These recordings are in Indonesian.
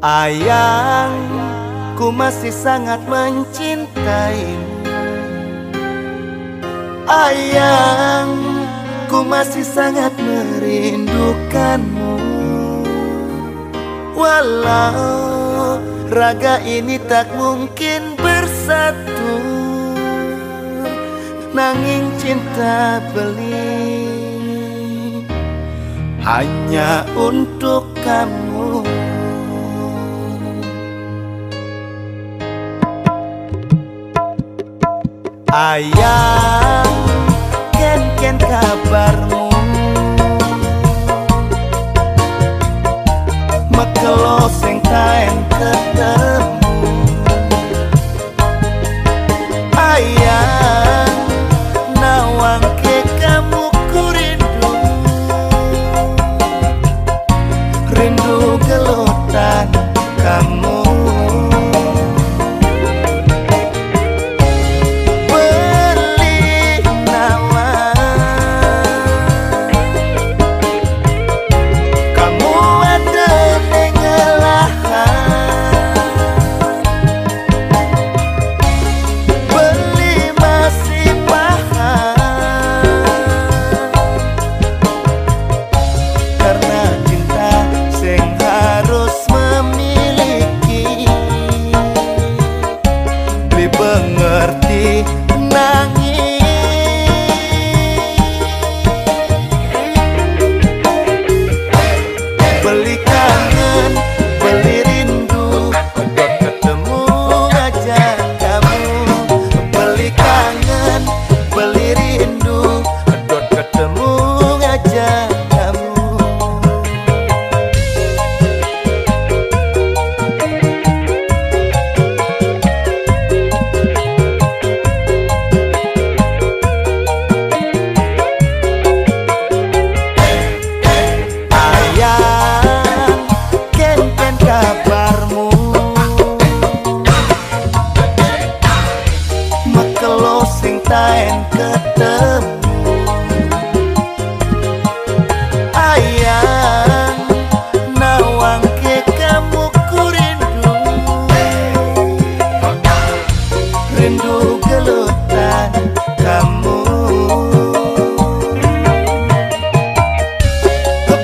Ayang, ku masih sangat mencintaimu. Ayang, ku masih sangat merindukanmu. Walau raga ini tak mungkin bersatu, nanging cinta beli hanya untuk kamu. Ayang, ken kabarmu? Mekelo sing taen ketemu. Ayang, nawang ke kamu ku rindu. Rindu gelutan kamu. Taen ketemu. Ayang, nawang ke kamu ku rindu. Rindu gelutan kamu.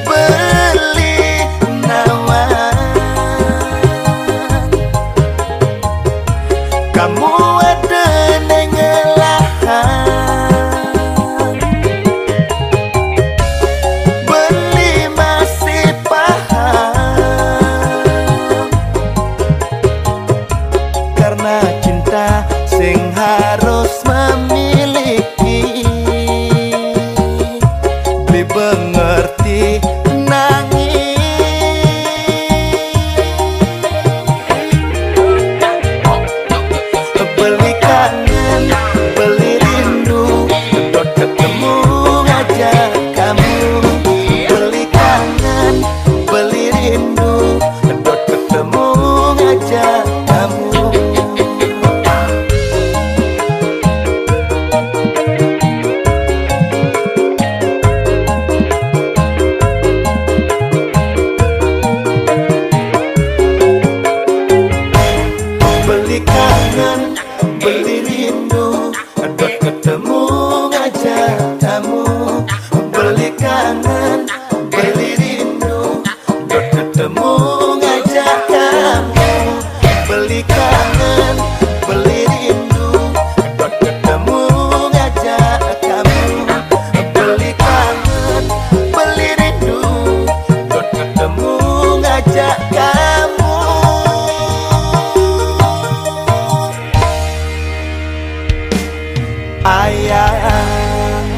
Beli nawang kamu ada nengelah. Beli masih paham, karena cinta sing harus memiliki. Beli mengerti nangis. Beli kangen, beli rindu, dot ketemu ngajak kamu. Beli kangen, beli rindu, dot ketemu ngajak kamu. Beli kangen, beli rindu, dot ketemu ngajak kamu. Beli kangen, beli rindu, dot ketemu ngajak kamu. Beli kangen, beli rindu, dot ketemu ngajak kamu. Beli kangen, beli rindu, dot ketemu ngajak kamu. Ayang,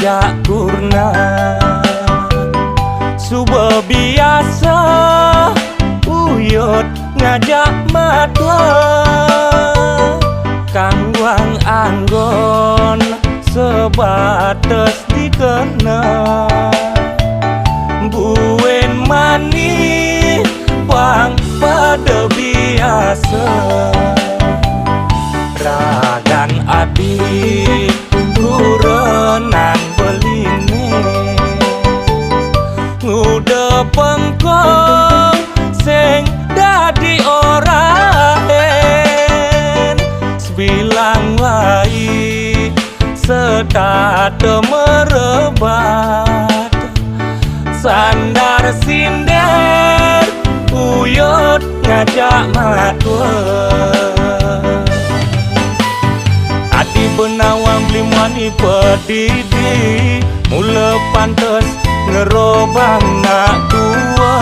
ngajak kurna subuh biasa uyut ngajak matwa kangwang anggon sebatas dikena buen mani bang pada biasa ragan adik kurenan beline ngude pengkong sing dadi orahen sebilang wai setate merebat sandar sinder uyut ngajak matwa adi benawang blimani pedidi mula pantes ngerobang nak tua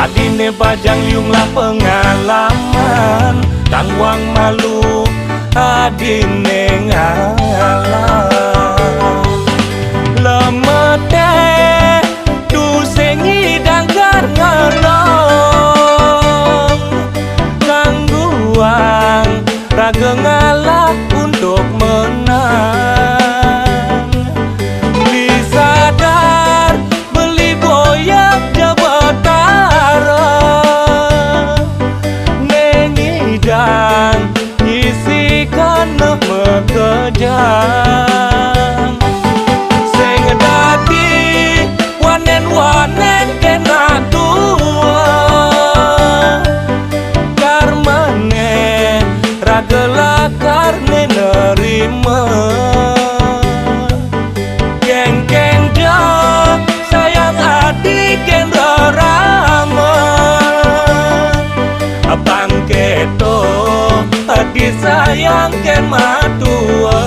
adine bajang liunglah pengalaman tangwang malu adine ngalah lemete du sengi danggar ngelong gangguan raga ngalah untuk menang disadar beli boyak jabatara nengidang isikan mekejang sing dadi wanen kena tua karmane ragela karne nerima geng-geng jauh sayang adik gen rama abang keto adik sayang gen matua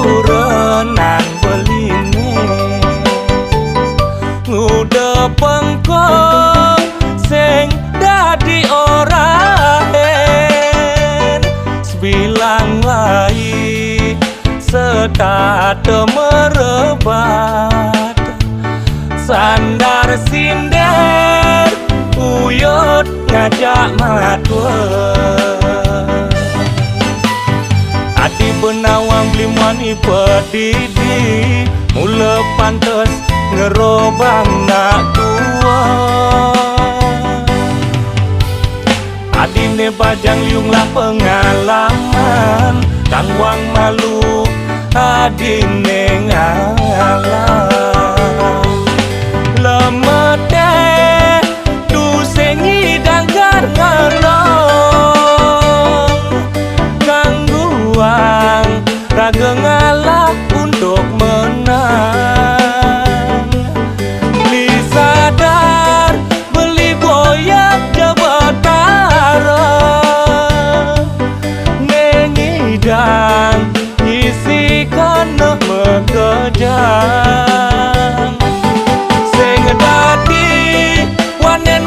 kurenan beline ngude pengkong sing dadi orahen sebilang wai setate merebat sandar sinder uyut ngajak matwa adi benawang blimani pedidi mula pantes ngerobang nak tua adine bajang liunglah pengalaman tangwang malu adine ngalah lemete du sengi danggar ngelong gangguan raga ngalah untuk menang disadar beli boyak jabatara nengidang isikan mekejang sing dadi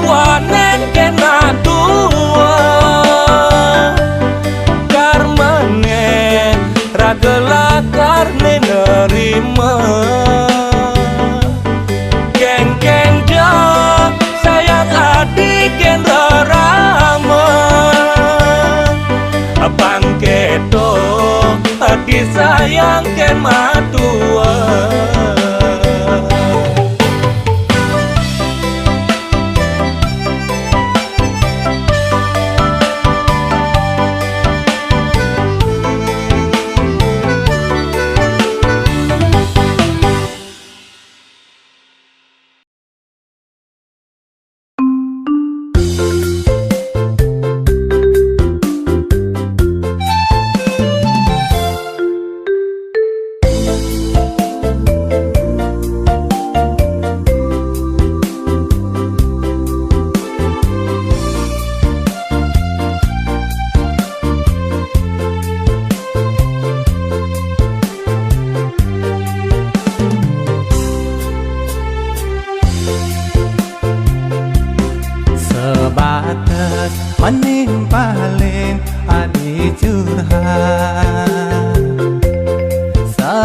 wanen kena tua karmane ragela karne nerima geng-geng jauh sayang adik gen rama abang keto adik sayang gen matua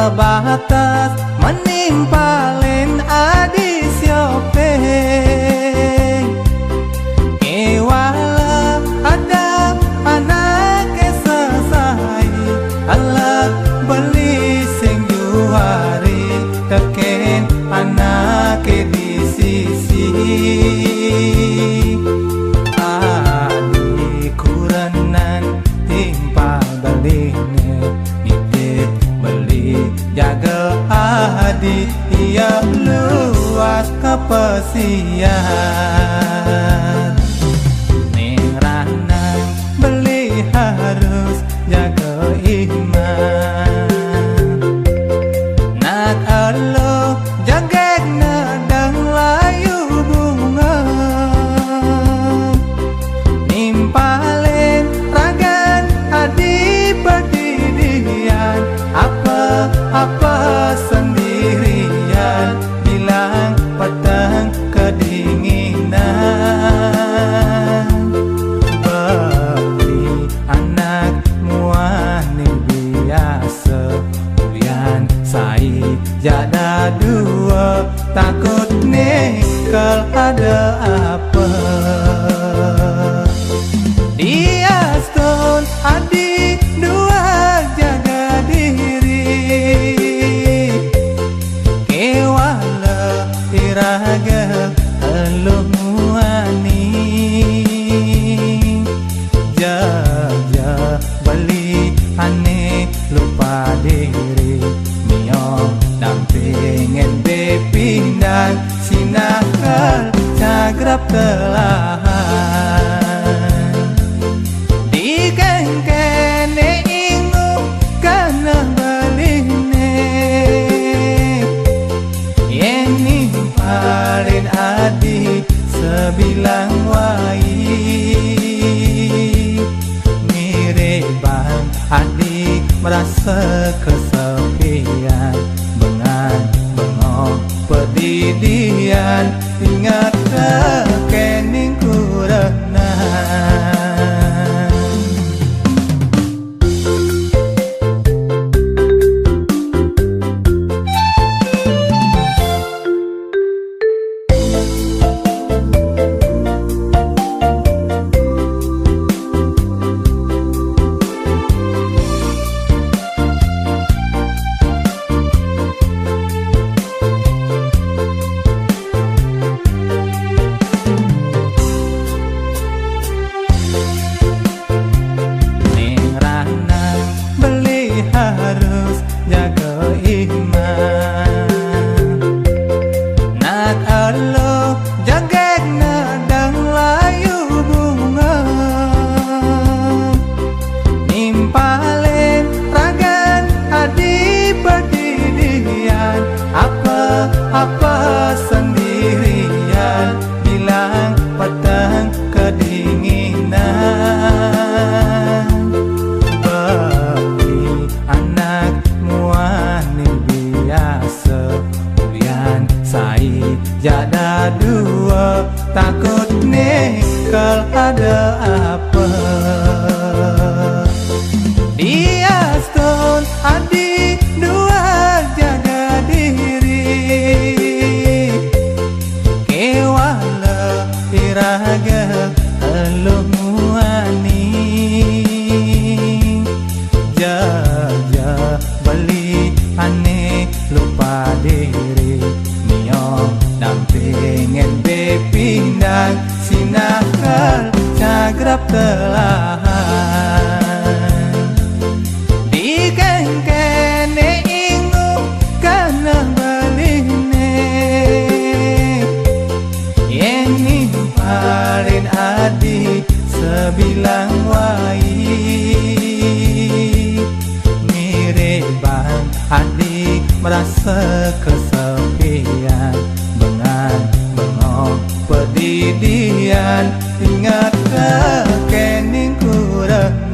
sebatas menimpalin adi siope kewala ada anak sesai Allah beli sing juari teken anak di sisi adi kuranan timpal beline nitip beli jaga adi ia luas kepesian nerana beli harus jaga iman nak Allah jaga nadang layu bunga nimpalin ragan adi perdidian apa sendirian bilang petang kedinginan beli anak muani biasa ulian sai jada dua takut nikal ada apa dia stone adik dua jaga diri kewala iraga elumuani jaga beli aneh lupa diri miong dampingin bepindan sinakal cagrap telahan di kengkene ingu kana beline yen nimpalin adi sebilang wai miribang adi merasa kesepian bengan bengong pedidian ingat kening kuranan harus jaga iman nak Allah jaga nadang layu bunga nimpalin ragan adi perdidian apa sendirian bilang petang kedinginan anak muani biasa ulian sai jada dua takut nikal ada apa dia stone adi dua jaga diri kewala iraga elumuani jaga beli aneh lupa diri miong dampingin bepindan sinakal cagrap telahan di kengkene ingu kana beline yen nimpalin adi sebilang wai miribang adi merasa kesepian bengan bengong pedidian ingat kening kuranan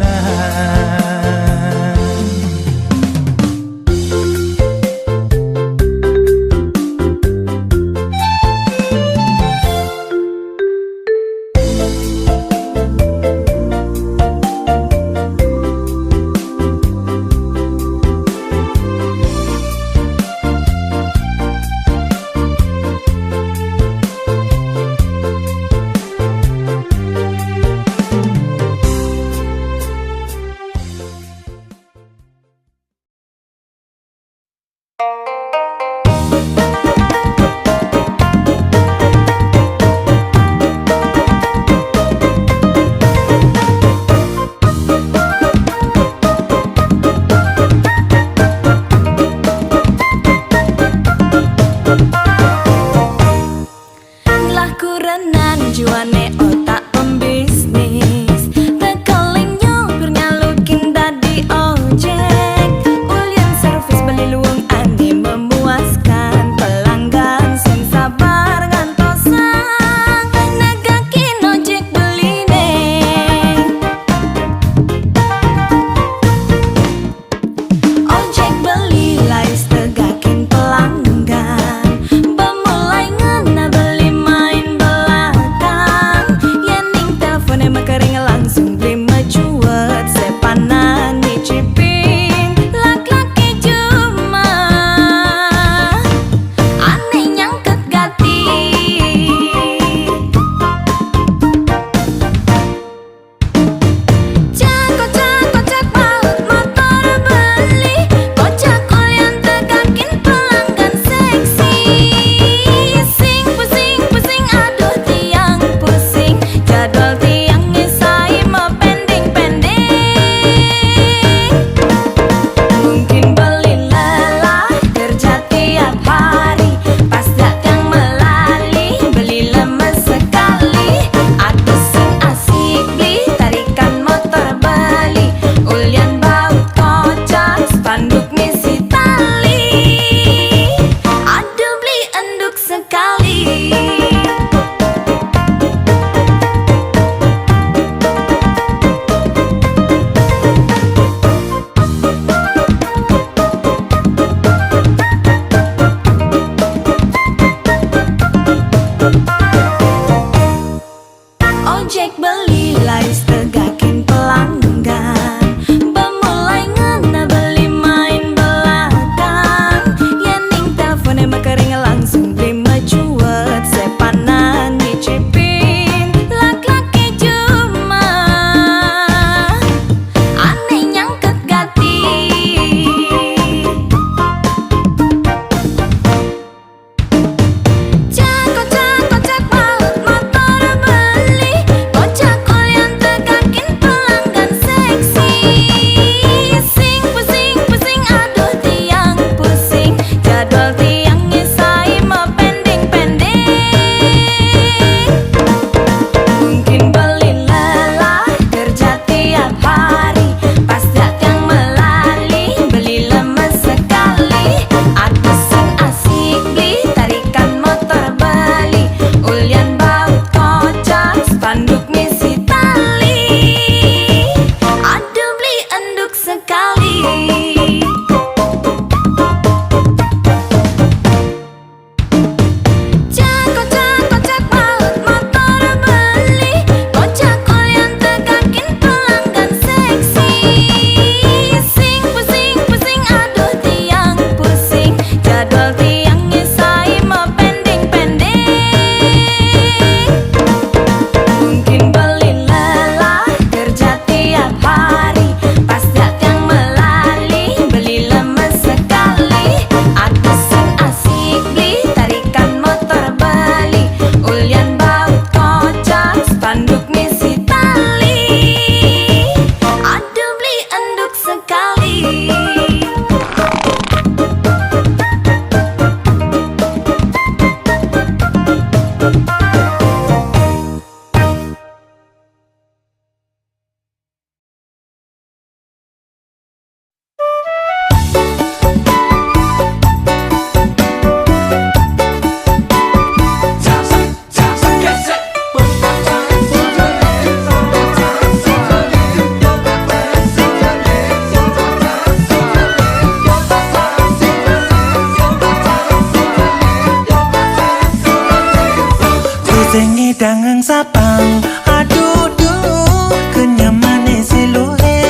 Dangang sapang aduh duh kenyamane siluhe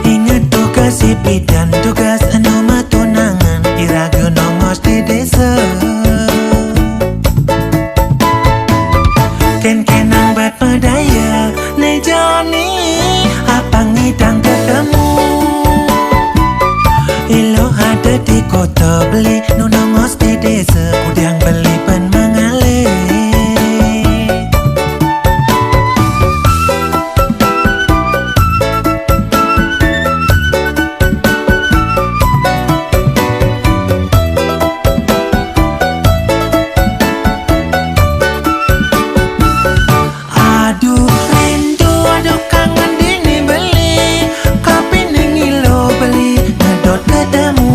ingat tugas bidan tugas anu matunangan iraga nomos di desa ken-kenang bat pedaya ne jani apa ngidang ketemu ilo ada di kota beli nu nongos di desa kudang beli pen mengalir. Aduh rindu, aduh kangen dini beli kopi nengilo beli ngedot ketemu.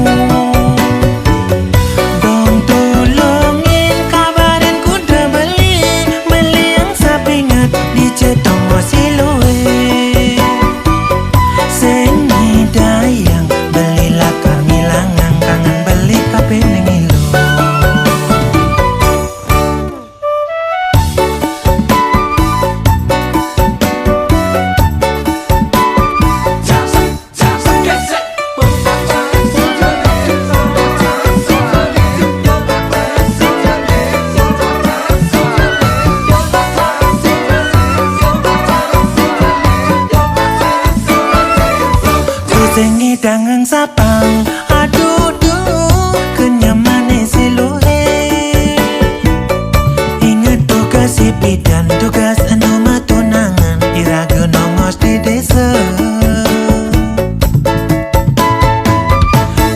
Dong tolongin kabarin kuda beli yang sapingat di cetong siluwe. Sing dayang belilah kami langang kangen beli kopi nengilo. Sengi dangang sapang, aduh duh kenyamane siluhe. Ingat tugas si bidan, tugas anu matunangan irago nongos di desa.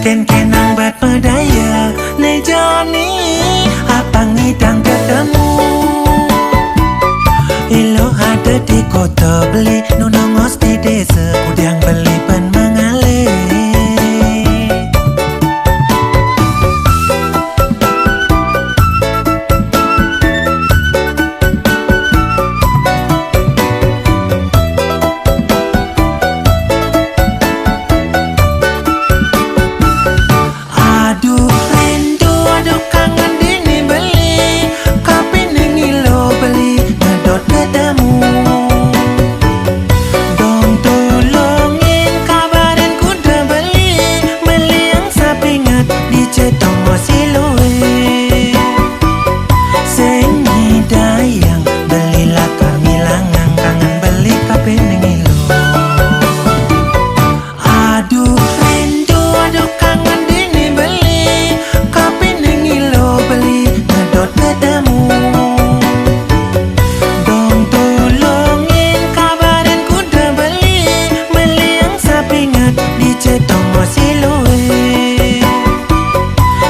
Ken-kenang bat pedaya ne Joni apa ngidang ketemu. Ilo ada di kota beli nu nongos di desa kudang beli pen mengalir. Aduh rindu, aduh kangen dini beli kopi nengilo beli ngedot ketemu. Dong tolongin kabarin kuda beli yang sapingat di cetong siluwe. Sing dayang belilah kami langang kangen beli kopi nengilo. Aduh rindu, aduh kangen dini beli kopi nengilo beli ngedot ketemu. Dong tolongin kabarin kuda beli yang sapingat di cetong siluwe.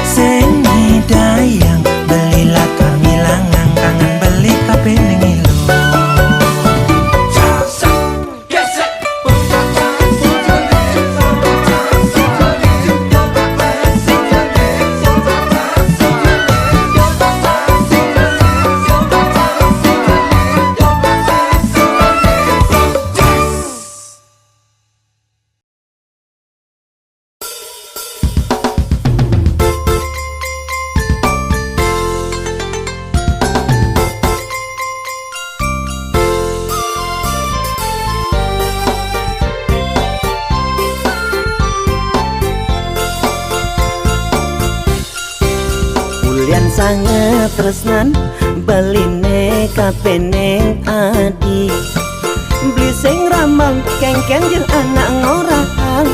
Sing dayang belilah kami langang kangen beli kopi nengilo. Ulian sangat tresnan beline kape neng adi. Beli sing ramang kengken jeung anak ngorang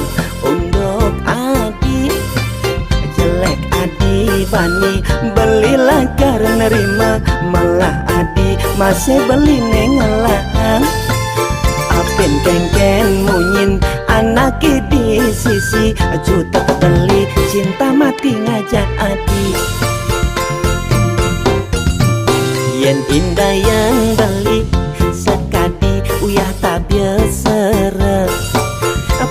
untuk adi. Jelek adi bani belilah karena nerima malah adi masih beli neng ngelang. Apin kengken munyin anak di sisi juta beli cinta mati ngajak adi. Yen indah yang beli sekadi uyah tak biasa.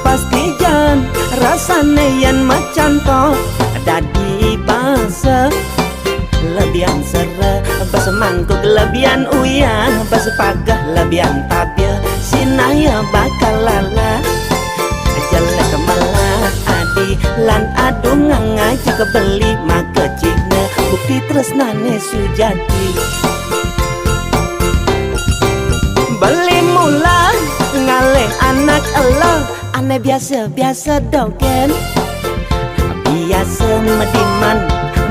Pasti jan rasane yen macan to dadi basa. Lebihan sere basa mangkuk lebihan uyah basa pagah lebihan tabia sinaya bakal lala. Jelek malah adi lan adu ngajak beli maka cina bukti tresnane sujati. Beli mula ngalih anak elo ane biasa-biasa dogen. Biasa mediman,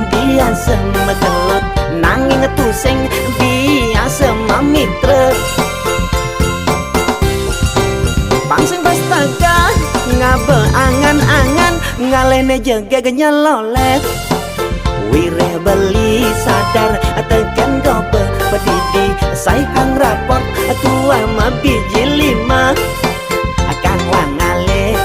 biasa megelot nanging tusing biasa mamitra. Pangsing pastaga ngabe angan-angan ngalene jegeg nyelolet. Wire beli sadar tekan dobe pedidi sayang raport tua ma biji 5. Akan wangale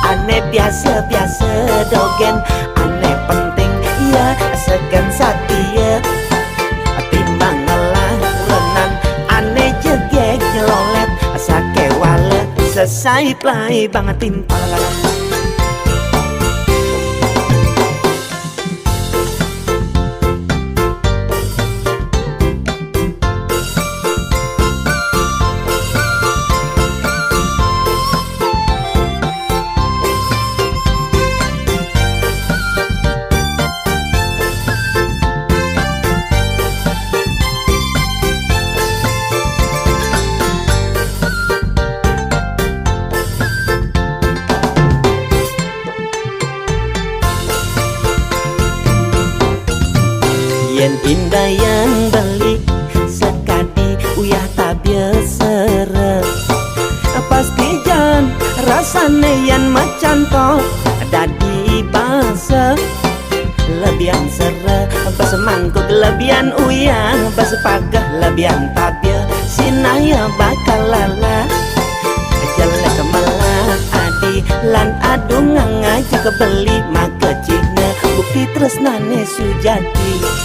ane biasa-biasa dogen ane penting ya segen satia timbang ngalah renan ane jegeg nyelolet sake wale selesai play banget timpal. Yen indah yang beli sekadi uyah tak biasa. Pasti jan rasane yan macan tok dadi basa. Lebihan sere basa mangkuk lebihan uyah basa pagah lebihan tabia sinaya bakal lala. Jelek malah adi lan adung ngaji kebeli maka cina bukti tresnane sujati.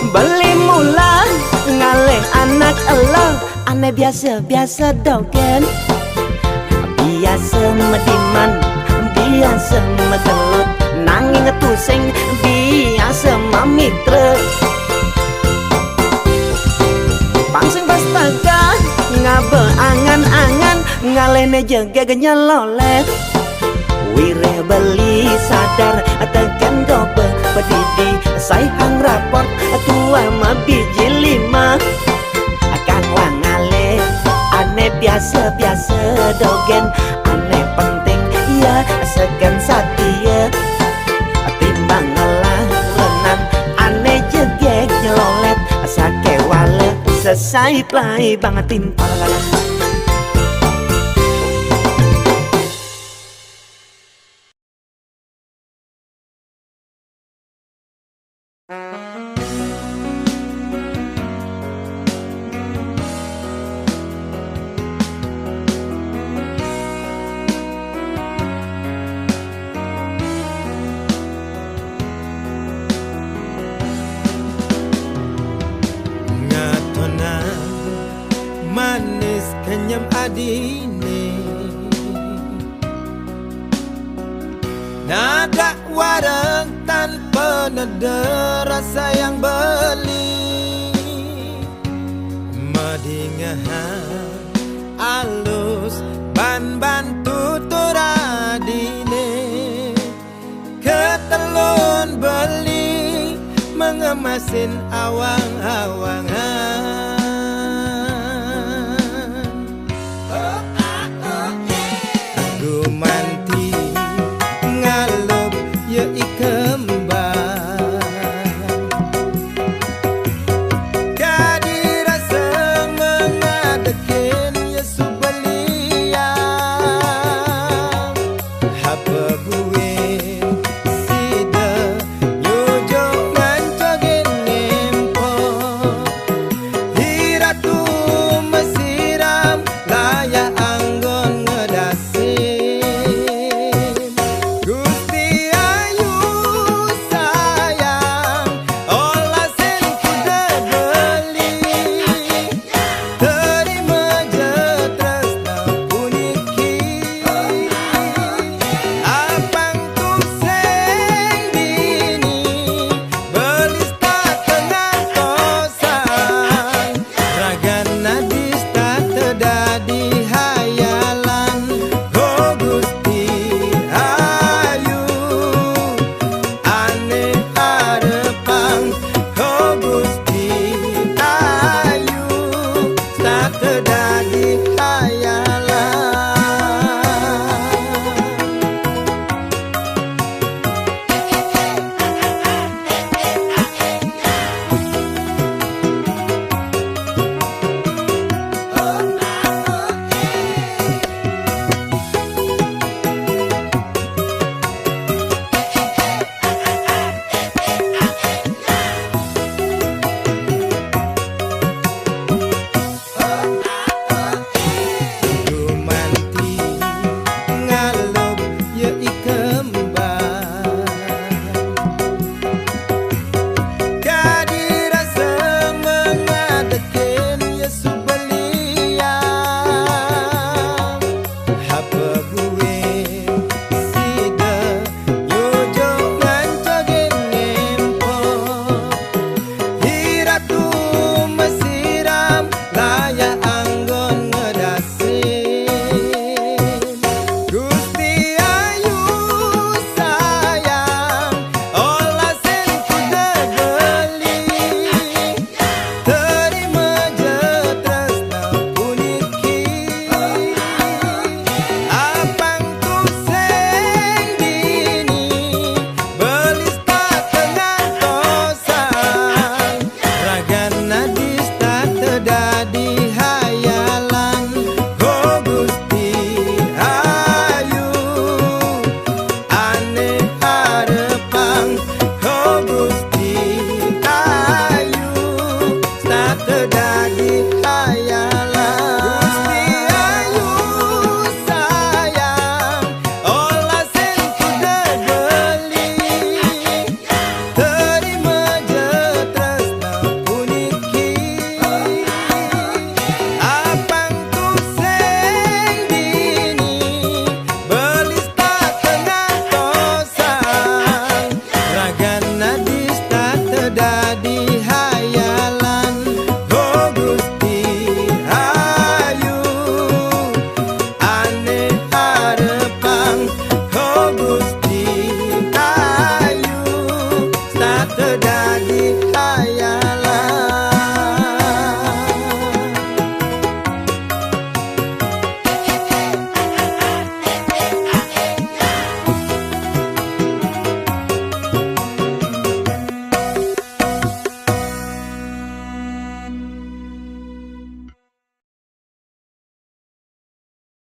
Beli mula ngaleh anak elo ane biasa-biasa dogen. Biasa mediman, biasa megelut nanging ngetusing biasa mamitra. Pangsing pastaga ngabe angan-angan ngalene jegeg nyelolet. Wire beli sadar tekan dobe pedidi sayang raport tua ma biji 5. Akan wangale ane biasa-biasa dogen ane penting ya segen satia timbang ngalah renan ane jegeg nyelolet sake wale selesai play banget timpal. Manis kenyam adine nada wareng tanpa nada rasa yang beli. Madingahan alus ban-ban tutur adine ketelun beli mengemasin awang-awangan. Gumanti